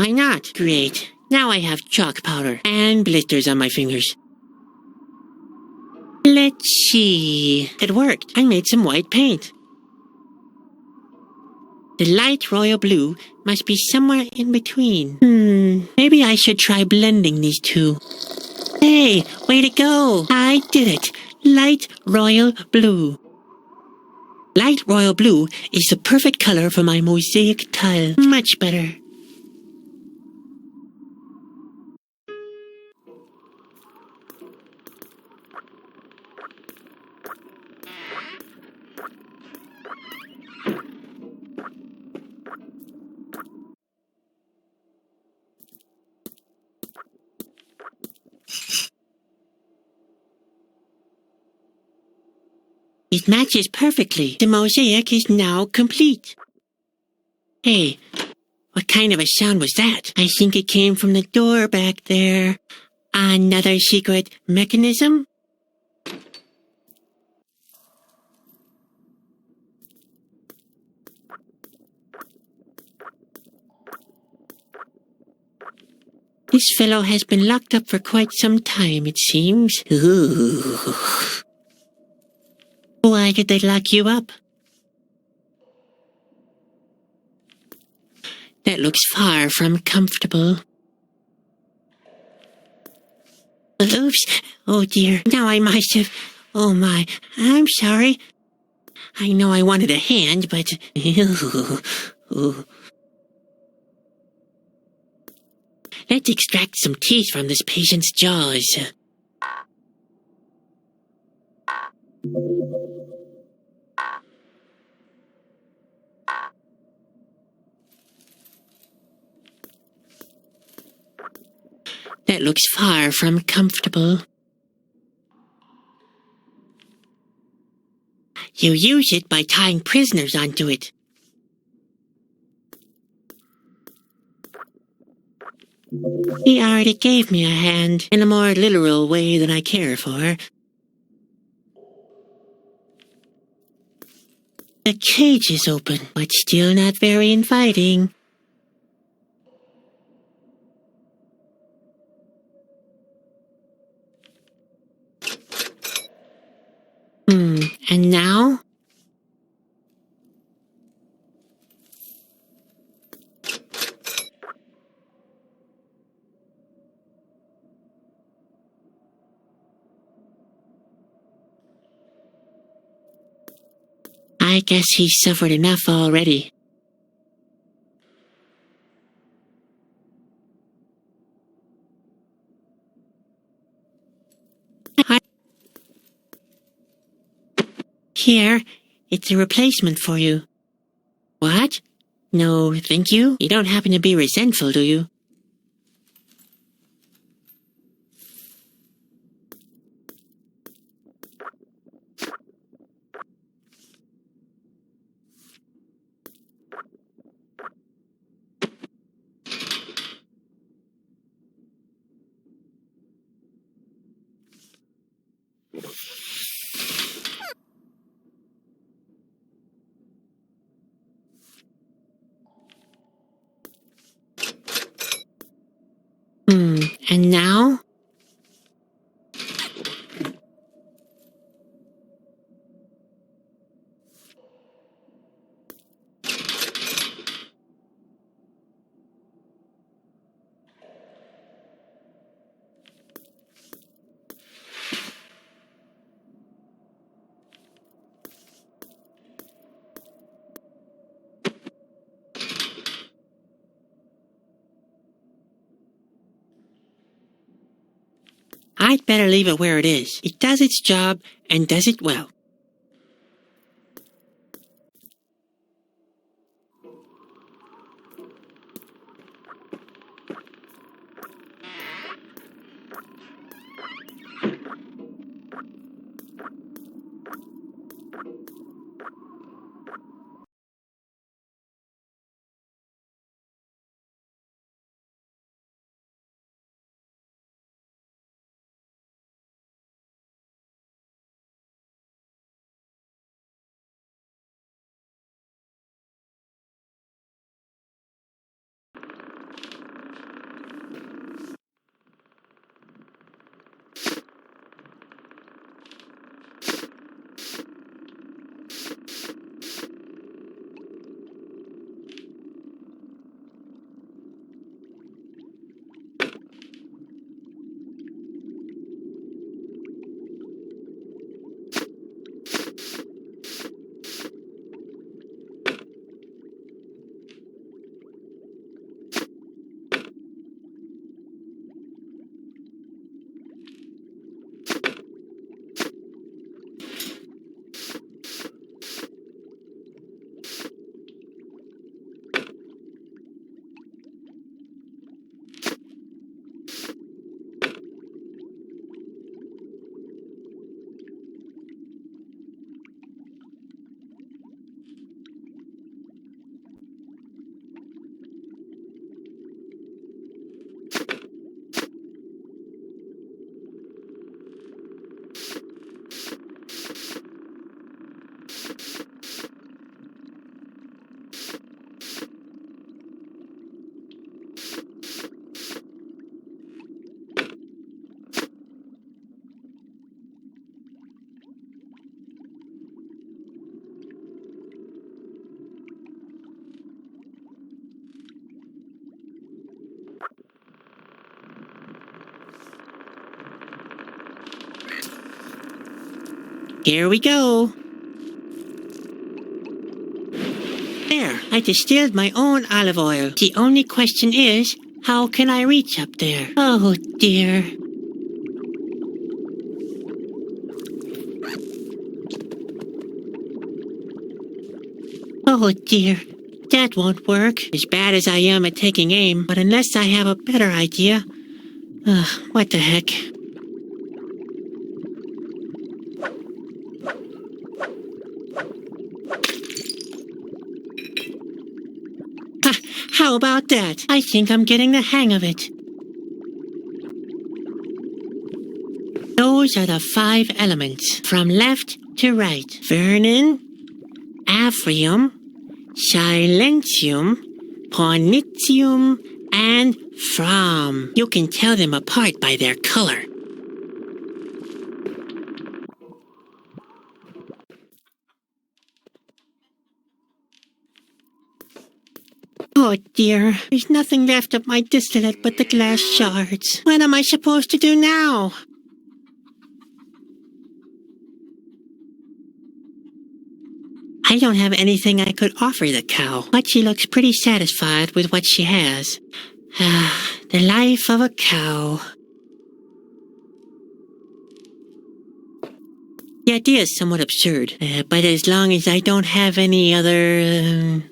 Why not? Great. Now I have chalk powder and blisters on my fingers. Let's see. It worked. I made some white paint. The light royal blue must be somewhere in between. Maybe I should try blending these two. Hey, way to go! I did it! Light royal blue. Light royal blue is the perfect color for my mosaic tile. Much better. It matches perfectly. The mosaic is now complete. Hey, what kind of a sound was that? I think it came from the door back there. Another secret mechanism? This fellow has been locked up for quite some time, it seems. Ooh. Why did they lock you up? That looks far from comfortable. Oops. Oh dear. Now I must have... Oh my. I'm sorry. I know I wanted a hand, but... Let's extract some teeth from this patient's jaws. That looks far from comfortable. You use it by tying prisoners onto it. He already gave me a hand in a more literal way than I care for. The cage is open, but still not very inviting. And now? I guess he's suffered enough already. Here, it's a replacement for you. What? No, thank you. You don't happen to be resentful, do you? And now? I'd better leave it where it is. It does its job and does it well. Here we go. There, I distilled my own olive oil. The only question is, how can I reach up there? Oh, dear. Oh, dear. That won't work. As bad as I am at taking aim, but unless I have a better idea... what the heck? How about that? I think I'm getting the hang of it. Those are the 5 elements, from left to right. Vernon, Aphrium, Silentium, Pornitium, and From. You can tell them apart by their color. Oh dear, there's nothing left of my distillate but the glass shards. What am I supposed to do now? I don't have anything I could offer the cow, but she looks pretty satisfied with what she has. The life of a cow. The idea is somewhat absurd, but as long as I don't have any other...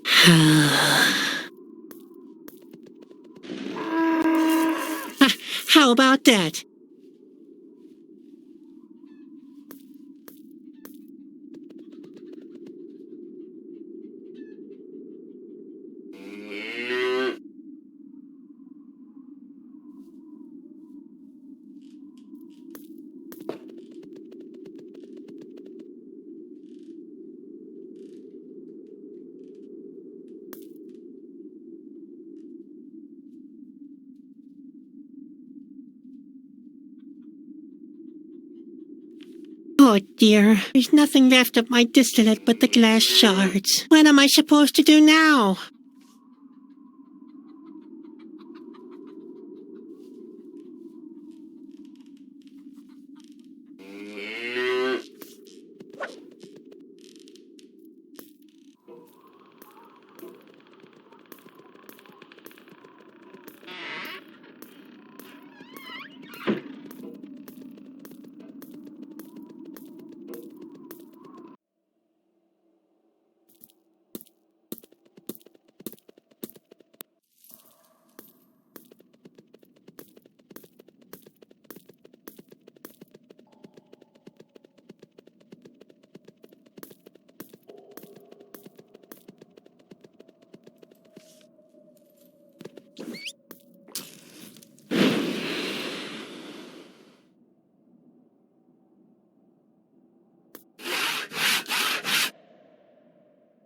How about that? Oh dear, there's nothing left of my distillate but the glass shards. What am I supposed to do now?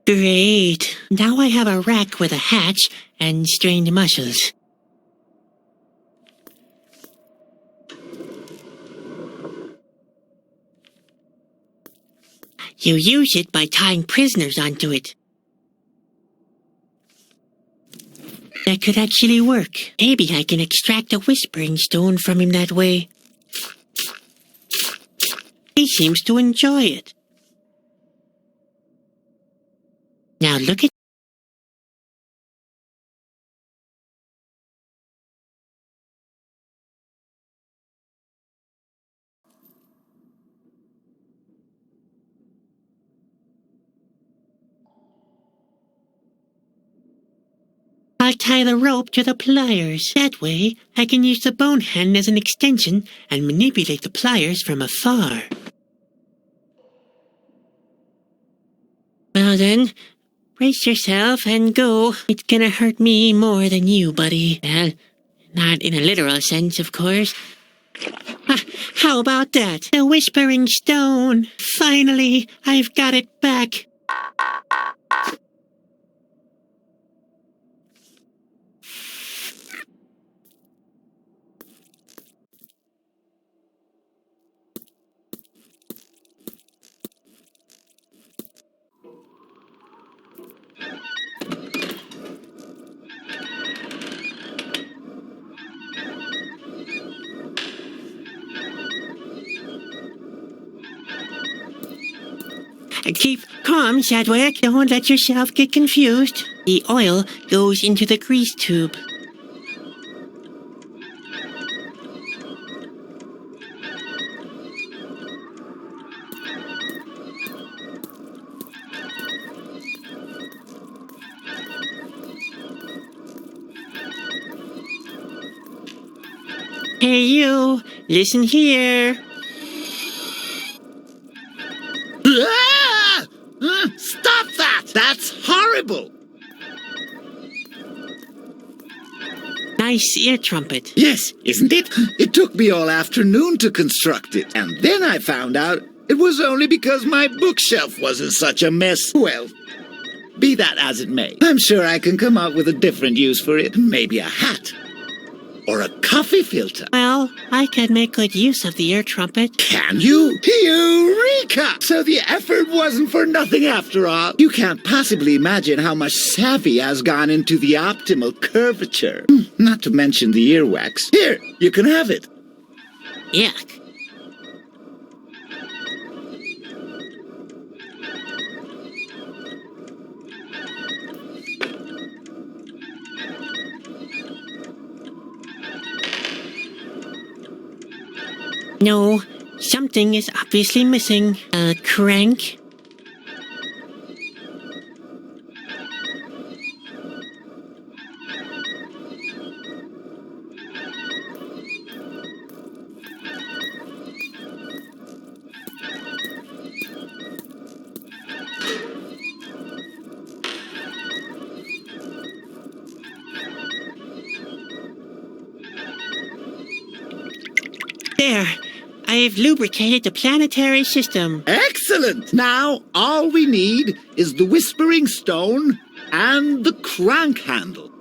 Great. Now I have a rack with a hatch and strained mussels. You use it by tying prisoners onto it. That could actually work. Maybe I can extract a whispering stone from him that way. He seems to enjoy it. Now look at... I'll tie the rope to the pliers. That way, I can use the bone hand as an extension and manipulate the pliers from afar. Well then, brace yourself and go. It's gonna hurt me more than you, buddy. Well, not in a literal sense, of course. How about that? The Whispering Stone. Finally, I've got it back. Keep calm, Chadwick. Don't let yourself get confused. The oil goes into the grease tube. Hey, you. Listen here. Stop that! That's horrible! Nice ear trumpet. Yes, isn't it? It took me all afternoon to construct it, and then I found out it was only because my bookshelf was in such a mess. Well, be that as it may, I'm sure I can come up with a different use for it. Maybe a hat. Or a coffee filter. Well, I can make good use of the ear trumpet. Can you? Eureka! So the effort wasn't for nothing after all. You can't possibly imagine how much savvy has gone into the optimal curvature. Not to mention the earwax. Here, you can have it. Yuck. No, something is obviously missing. A crank? There. I've lubricated the planetary system. Excellent! Now, all we need is the Whispering Stone and the crank handle.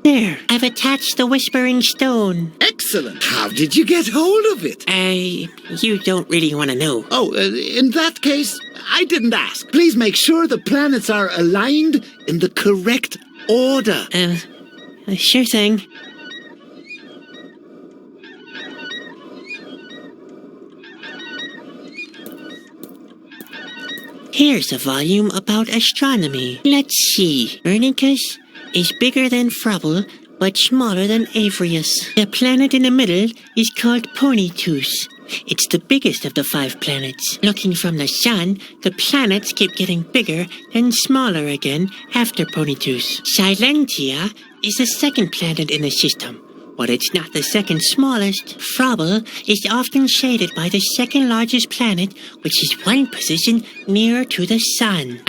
There, I've attached the Whispering Stone. Excellent! How did you get hold of it? You don't really want to know. Oh, in that case, I didn't ask. Please make sure the planets are aligned in the correct order. Sure thing. Here's a volume about astronomy. Let's see. Ernicus is bigger than Frobble, but smaller than Avrius. The planet in the middle is called Ponytus. It's the biggest of the 5 planets. Looking from the sun, the planets keep getting bigger and smaller again after Ponytus. Silentia is the second planet in the system, but it's not the second smallest. Frobble is often shaded by the second largest planet, which is one position nearer to the sun.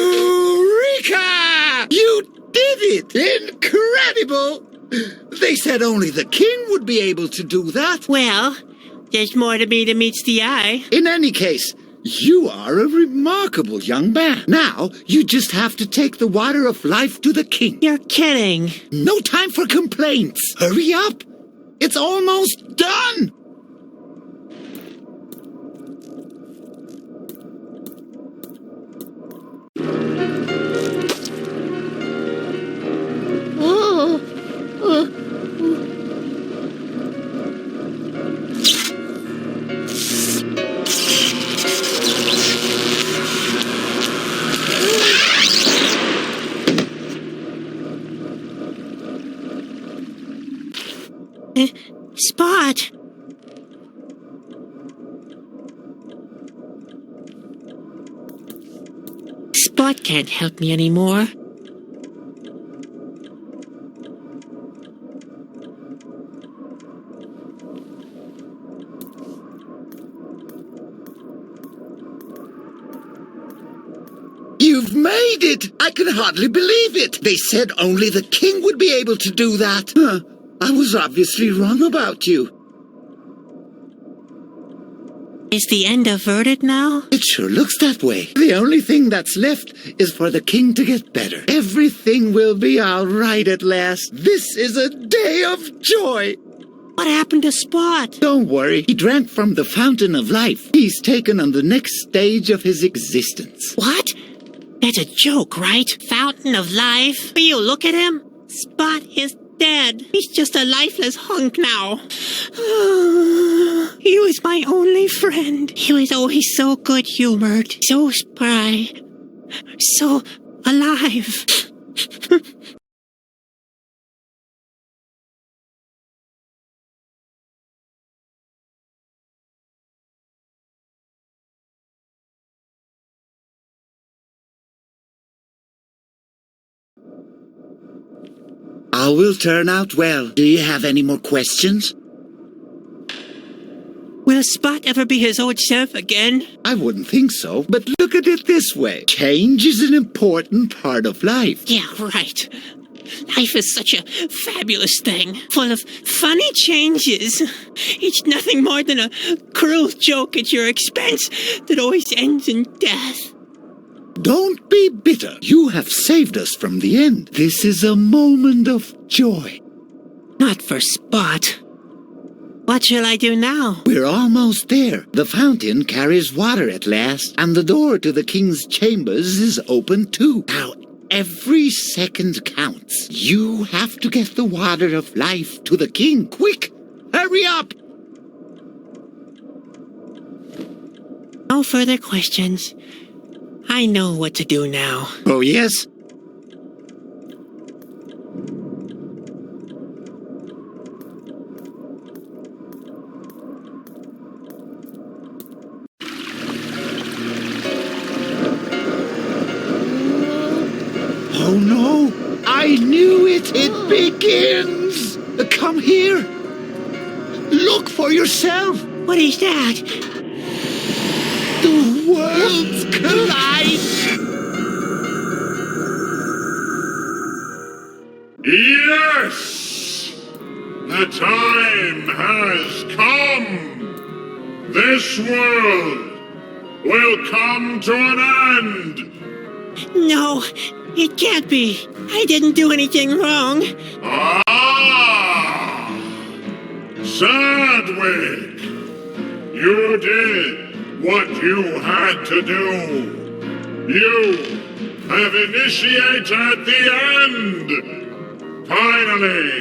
Eureka! You did it! Incredible! They said only the king would be able to do that. Well, there's more to me than meets the eye. In any case, You are a remarkable young man. Now, you just have to take the water of life to the king. You're kidding. No time for complaints. Hurry up. It's almost done. Spot! Spot can't help me anymore. You've made it! I can hardly believe it! They said only the king would be able to do that. I was obviously wrong about you. Is the end averted now? It sure looks that way. The only thing that's left is for the king to get better. Everything will be all right at last. This is a day of joy. What happened to Spot? Don't worry. He drank from the fountain of life. He's taken on the next stage of his existence. What? That's a joke, right? Fountain of life? Will you look at him? Spot is dead. He's just a lifeless hunk now. He was my only friend. He was always so good-humored, so spry, so alive. All will turn out well. Do you have any more questions? Will Spot ever be his old self again? I wouldn't think so, but look at it this way. Change is an important part of life. Yeah, right. Life is such a fabulous thing, full of funny changes. It's nothing more than a cruel joke at your expense that always ends in death. Don't be bitter. You have saved us from the end. This is a moment of joy. Not for Spot. What shall I do now? We're almost there. The fountain carries water at last, and the door to the king's chambers is open too. Now, every second counts. You have to get the water of life to the king. Quick! Hurry up! No further questions. I know what to do now. Oh, yes? Oh, no! I knew it! It begins! Come here! Look for yourself! What is that? The worlds collide! Yes! The time has come! This world will come to an end! No, it can't be. I didn't do anything wrong. Ah! Sadwick! You did what you had to do. You have initiated the end! Finally,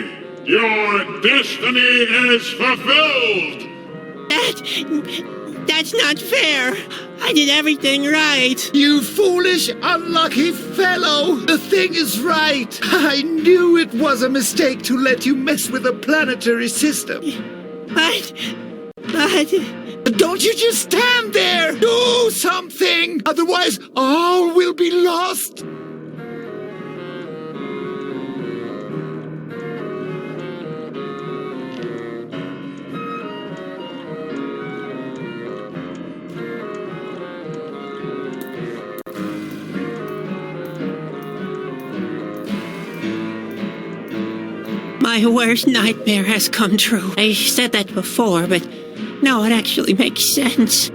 your destiny is fulfilled! That's not fair. I did everything right. You foolish, unlucky fellow! The thing is right! I knew it was a mistake to let you mess with the planetary system. But... Don't you just stand there! Do something! Otherwise, all will be lost! My worst nightmare has come true. I said that before, but now it actually makes sense.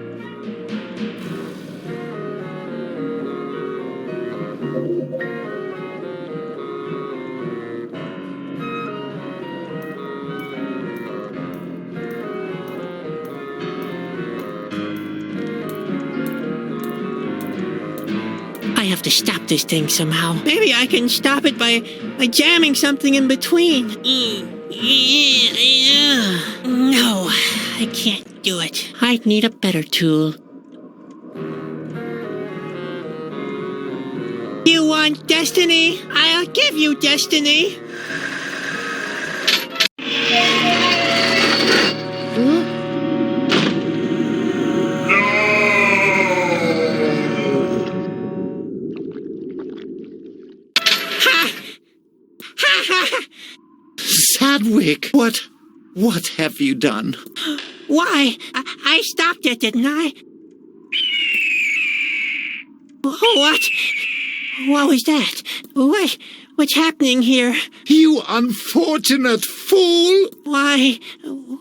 have to stop this thing somehow. Maybe I can stop it by jamming something in between. No, I can't do it. I'd need a better tool. You want destiny? I'll give you destiny. Sadwick, what have you done? Why? I stopped it, didn't I? What? What was that? What's happening here? You unfortunate fool! Why?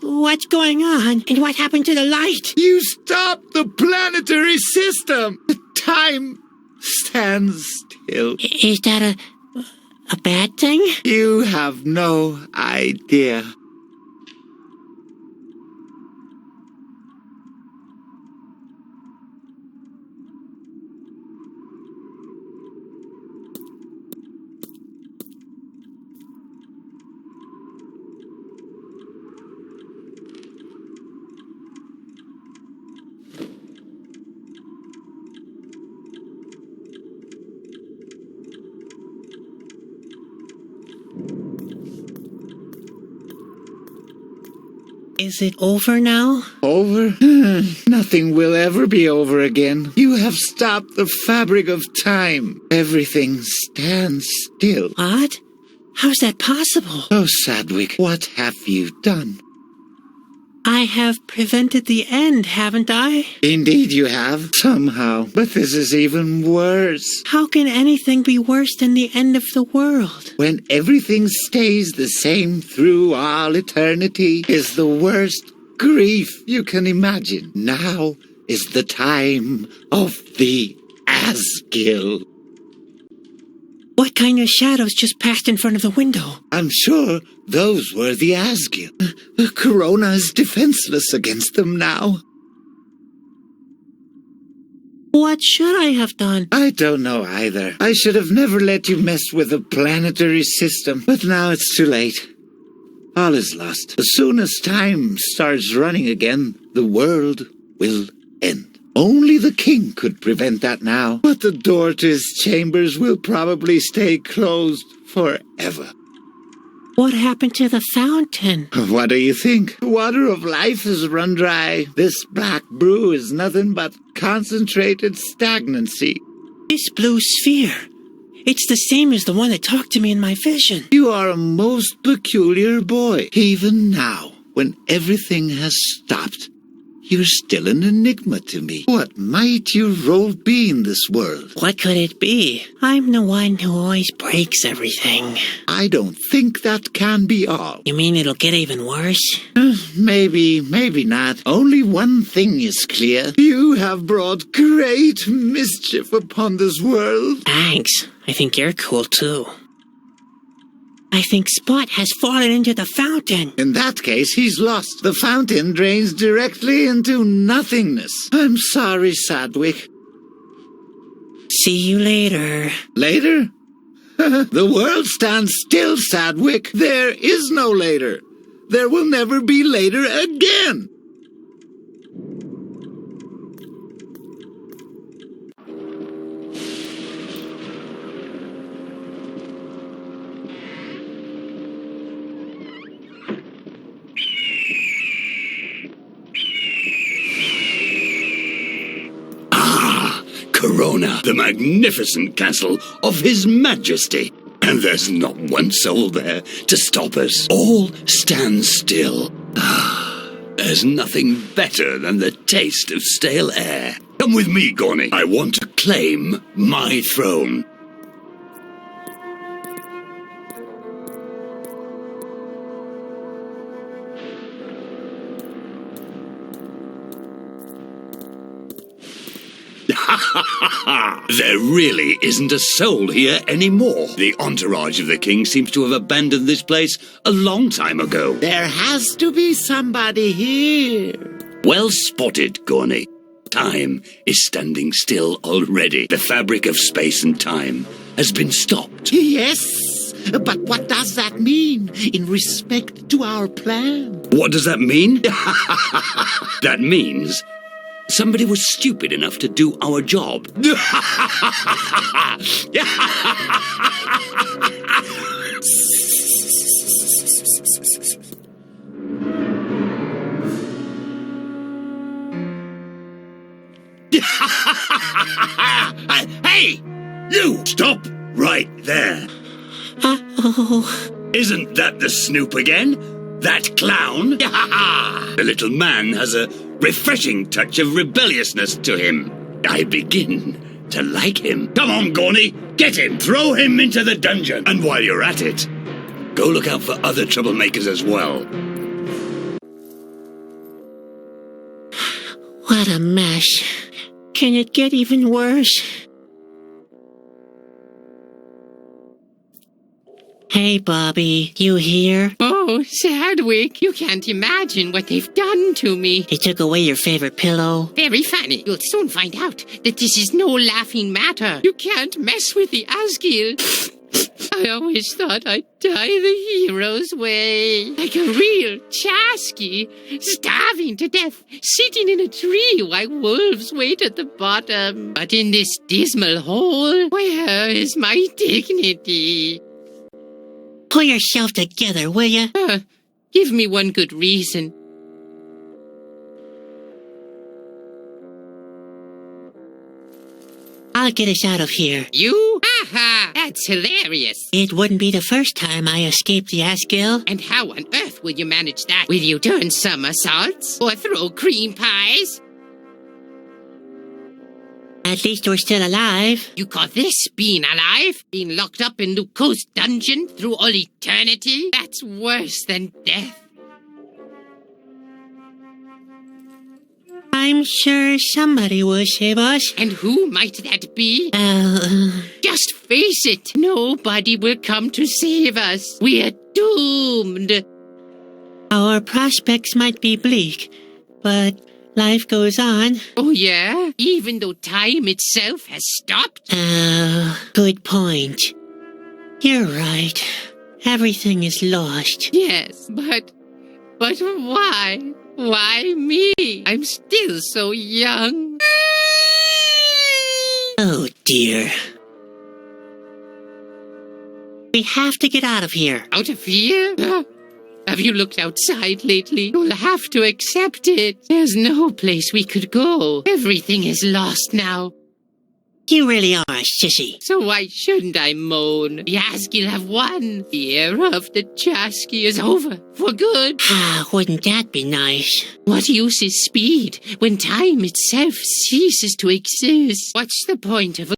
What's going on? And what happened to the light? You stopped the planetary system! The time stands still. Is that a bad thing? You have no idea. Is it over now? Over? Nothing will ever be over again. You have stopped the fabric of time. Everything stands still. What? How's that possible? Oh, Sadwick, what have you done? I have prevented the end, haven't I? Indeed you have, somehow. But this is even worse. How can anything be worse than the end of the world? When everything stays the same through all eternity is the worst grief you can imagine. Now is the time of the Asgill. What kind of shadows just passed in front of the window? I'm sure those were the Asgill. Corona is defenseless against them now. What should I have done? I don't know either. I should have never let you mess with the planetary system, but now it's too late. All is lost. As soon as time starts running again, the world will end. Only the king could prevent that now, but the door to his chambers will probably stay closed forever. What happened to the fountain? What do you think? The water of life has run dry. This black brew is nothing but concentrated stagnancy. This blue sphere. It's the same as the one that talked to me in my vision. You are a most peculiar boy. Even now, when everything has stopped, you're still an enigma to me. What might your role be in this world? What could it be? I'm the one who always breaks everything. I don't think that can be all. You mean it'll get even worse? Maybe not. Only one thing is clear. You have brought great mischief upon this world. Thanks. I think you're cool too. I think Spot has fallen into the fountain. In that case, he's lost. The fountain drains directly into nothingness. I'm sorry, Sadwick. See you later. Later? The world stands still, Sadwick. There is no later. There will never be later again. Corona, the magnificent castle of His Majesty. And there's not one soul there to stop us. All stand still. There's nothing better than the taste of stale air. Come with me, Gorny. I want to claim my throne. There really isn't a soul here anymore. The entourage of the king seems to have abandoned this place a long time ago. There has to be somebody here. Well spotted, Gorny. Time is standing still already. The fabric of space and time has been stopped. Yes, but what does that mean in respect to our plan? What does that mean? That means somebody was stupid enough to do our job. Hey! You! Stop right there! Uh-oh. Isn't that the Snoop again? That clown? The little man has a refreshing touch of rebelliousness to him. I begin to like him. Come on, Gorny, get him! Throw him into the dungeon! And while you're at it, go look out for other troublemakers as well. What a mess. Can it get even worse? Hey, Bobby, you here? Oh, Sadwick, you can't imagine what they've done to me. They took away your favorite pillow. Very funny. You'll soon find out that this is no laughing matter. You can't mess with the Asgil. I always thought I'd die the hero's way. Like a real Chasky, starving to death, sitting in a tree while wolves wait at the bottom. But in this dismal hole, where is my dignity? Pull yourself together, will ya? Give me one good reason. I'll get us out of here. You? Aha! That's hilarious. It wouldn't be the first time I escaped the Asgill. And how on earth will you manage that? Will you turn somersaults? Or throw cream pies? At least we're still alive. You call this being alive? Being locked up in Luco's dungeon through all eternity? That's worse than death. I'm sure somebody will save us. And who might that be? Uh, Just face it, nobody will come to save us. We're doomed. Our prospects might be bleak, but life goes on. Oh yeah? Even though time itself has stopped? Good point. You're right. Everything is lost. Yes, but why? Why me? I'm still so young. Oh dear. We have to get out of here. Out of here? Have you looked outside lately? You'll have to accept it. There's no place we could go. Everything is lost now. You really are a sissy. So why shouldn't I moan? The Asgil have won. The era of the Chasky is over. For good. Wouldn't that be nice? What use is speed when time itself ceases to exist? What's the point of